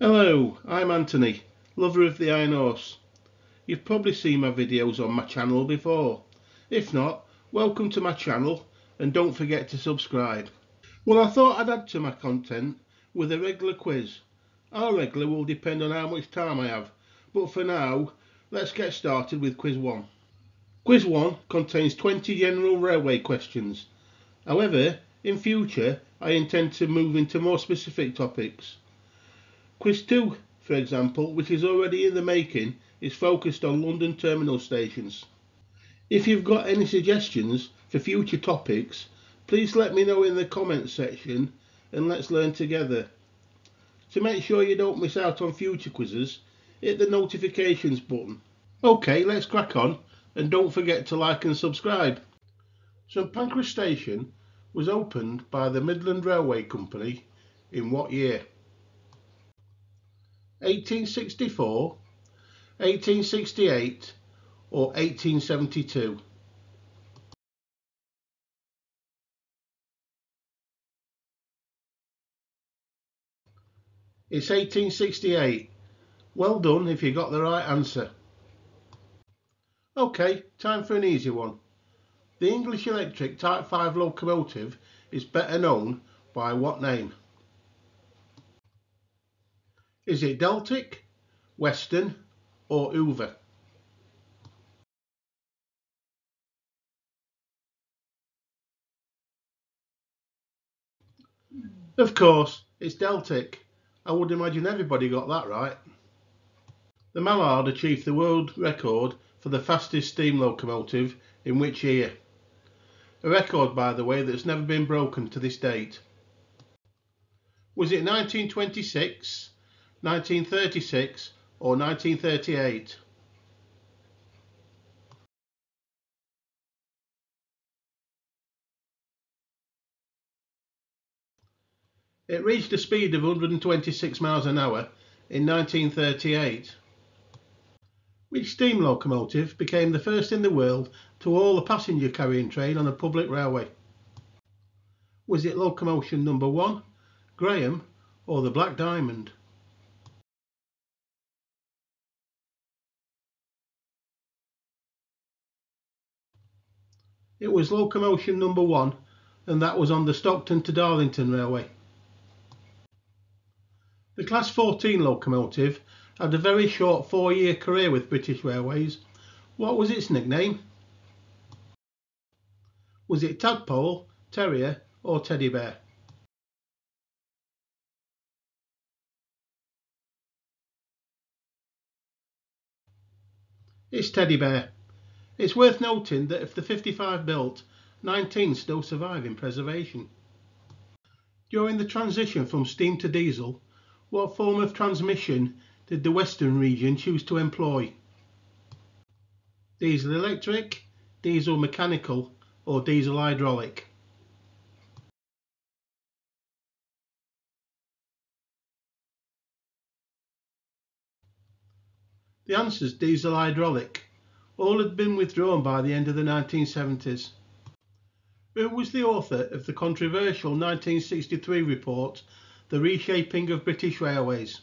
Hello, I'm Anthony, lover of the Iron Horse. You've probably seen my videos on my channel before. If not, welcome to my channel and don't forget to subscribe. Well, I thought I'd add to my content with a regular quiz. Our regular will depend on how much time I have, but for now, let's get started with quiz 1. Quiz 1 contains 20 general railway questions. However, in future, I intend to move into more specific topics. Quiz 2, for example, which is already in the making, is focused on London terminal stations. If you've got any suggestions for future topics, please let me know in the comments section and let's learn together. To make sure you don't miss out on future quizzes, hit the notifications button. Okay, let's crack on and don't forget to like and subscribe. St Pancras Station was opened by the Midland Railway Company in what year? 1864, 1868 or 1872? It's 1868. Well done if you got the right answer. Okay, time for an easy one. The English Electric Type 5 locomotive is better known by what name? Is it Deltic, Western or Hoover? Of course, it's Deltic. I would imagine everybody got that right. The Mallard achieved the world record for the fastest steam locomotive in which year? A record, by the way, that's never been broken to this date. Was it 1926, 1936 or 1938? It reached a speed of 126 miles an hour in 1938. Which steam locomotive became the first in the world to haul a passenger carrying train on a public railway? Was it locomotion number 1, Graham, or the Black Diamond? It was locomotion number 1, and that was on the Stockton to Darlington Railway. The Class 14 locomotive had a very short 4-year career with British Railways. What was its nickname? Was it Tadpole, Terrier or Teddy Bear? It's Teddy Bear. It's worth noting that of the 55 built, 19 still survive in preservation. During the transition from steam to diesel, what form of transmission did the Western region choose to employ? Diesel electric, diesel mechanical or diesel hydraulic? The answer is diesel hydraulic. All had been withdrawn by the end of the 1970s. Who was the author of the controversial 1963 report, The Reshaping of British Railways?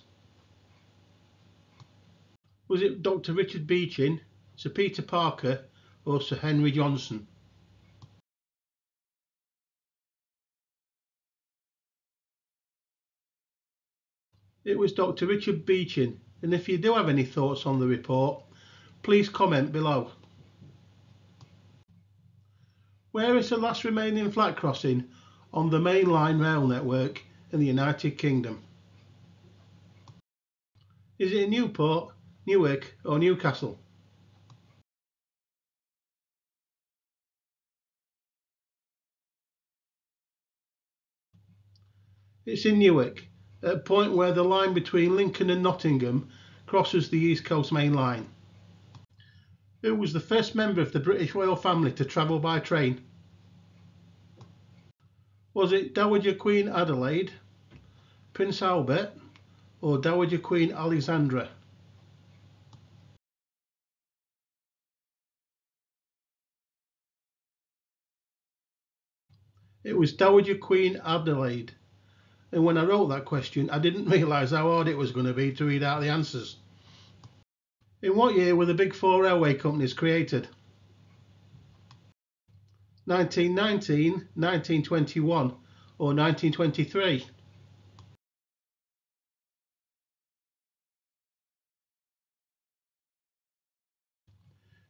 Was it Dr. Richard Beechin, Sir Peter Parker or Sir Henry Johnson? It was Dr. Richard Beechin, and if you do have any thoughts on the report, please comment below. Where is the last remaining flat crossing on the main line rail network in the United Kingdom? Is it Newport, Newark or Newcastle? It's in Newark, at a point where the line between Lincoln and Nottingham crosses the East Coast Main Line. Who was the first member of the British royal family to travel by train? Was it Dowager Queen Adelaide, Prince Albert or Dowager Queen Alexandra? It was Dowager Queen Adelaide. and when I wrote that question I didn't realise how hard it was going to be to read out the answers. In what year were the big four railway companies created? 1919, 1921 or 1923?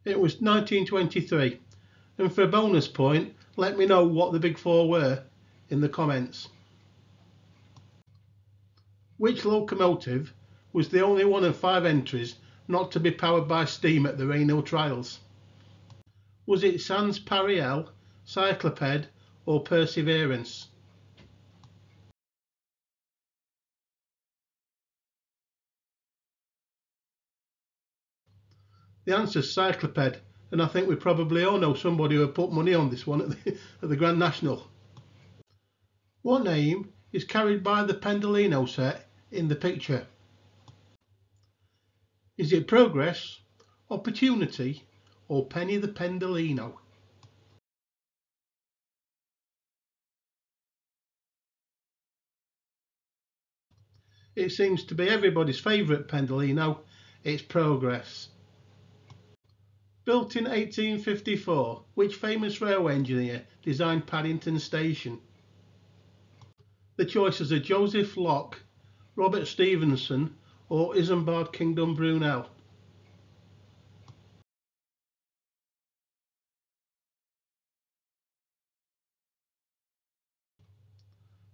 It was 1923, and for a bonus point, let me know what the big four were in the comments. Which locomotive was the only one of 5 entries not to be powered by steam at the Rainhill trials? Was it Sans Pareil, Cycloped or Perseverance? The answer is Cycloped, and I think we probably all know somebody who put money on this one at the Grand National. What name is carried by the Pendolino set in the picture? Is it Progress, Opportunity or Penny the Pendolino? It seems to be everybody's favourite Pendolino, it's Progress. Built in 1854, which famous railway engineer designed Paddington Station? The choices are Joseph Locke, Robert Stephenson or Isambard Kingdom Brunel.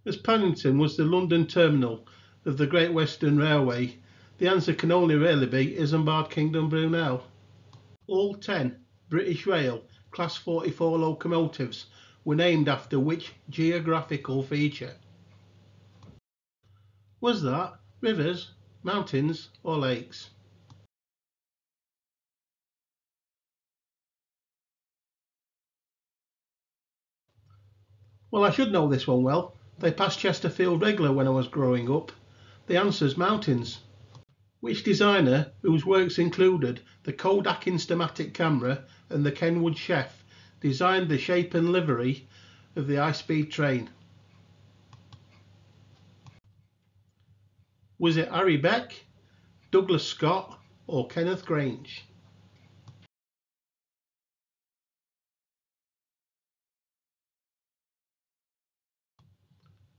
As Paddington was the London terminal of the Great Western Railway, the answer can only really be Isambard Kingdom Brunel. All 10 British Rail Class 44 locomotives were named after which geographical feature? Was that rivers, mountains or lakes? Well, I should know this one well. They passed Chesterfield regular when I was growing up. The answer's mountains. Which designer, whose works included the Kodak Instamatic camera and the Kenwood Chef, designed the shape and livery of the high-speed train? Was it Harry Beck, Douglas Scott or Kenneth Grange?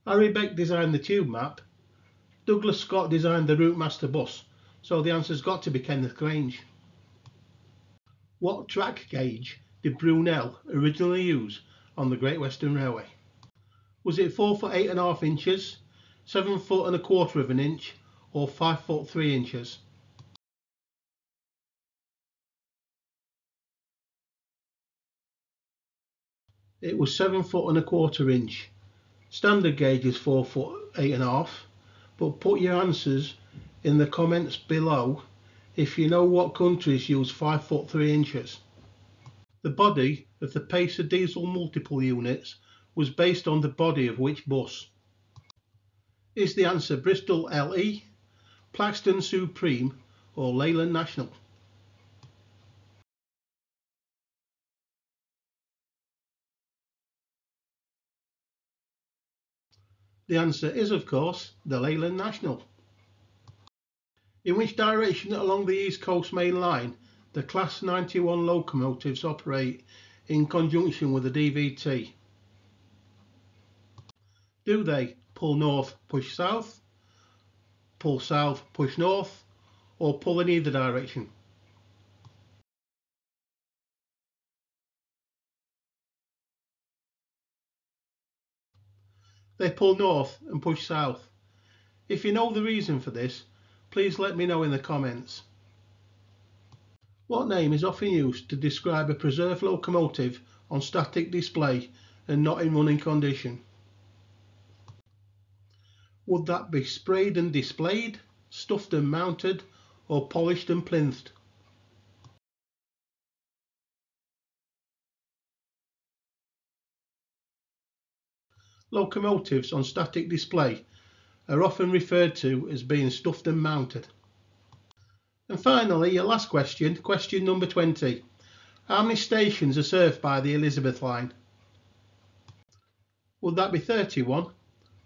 Harry Beck designed the tube map, Douglas Scott designed the Routemaster bus, so the answer's got to be Kenneth Grange. What track gauge did Brunel originally use on the Great Western Railway? Was it 4 foot 8.5 inches, 7 foot and a quarter of an inch, or 5 foot 3 inches? It was 7 foot and a quarter inch. Standard gauge is 4 foot 8.5, but put your answers in the comments below if you know what countries use 5 foot 3 inches. The body of the Pacer diesel multiple units was based on the body of which bus? Is the answer Bristol LE, Plaxton Supreme or Leyland National? The answer is, of course, the Leyland National. In which direction along the East Coast Main Line the Class 91 locomotives operate in conjunction with the DVT? Do they pull north, push south, pull south, push north, or pull in either direction? They pull north and push south. If you know the reason for this, please let me know in the comments. What name is often used to describe a preserved locomotive on static display and not in running condition? Would that be sprayed and displayed, stuffed and mounted, or polished and plinthed? Locomotives on static display are often referred to as being stuffed and mounted. And finally, your last question, question number 20. How many stations are served by the Elizabeth line? Would that be 31,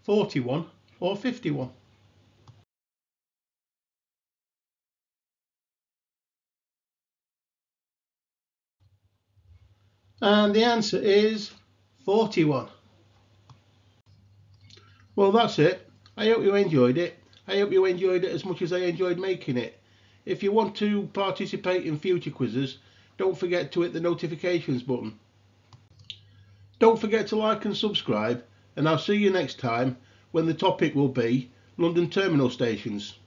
41 or 51? And the answer is 41. Well, that's it. I hope you enjoyed it. I hope you enjoyed it as much as I enjoyed making it. If you want to participate in future quizzes, don't forget to hit the notifications button. Don't forget to like and subscribe, and I'll see you next time when the topic will be London terminal stations.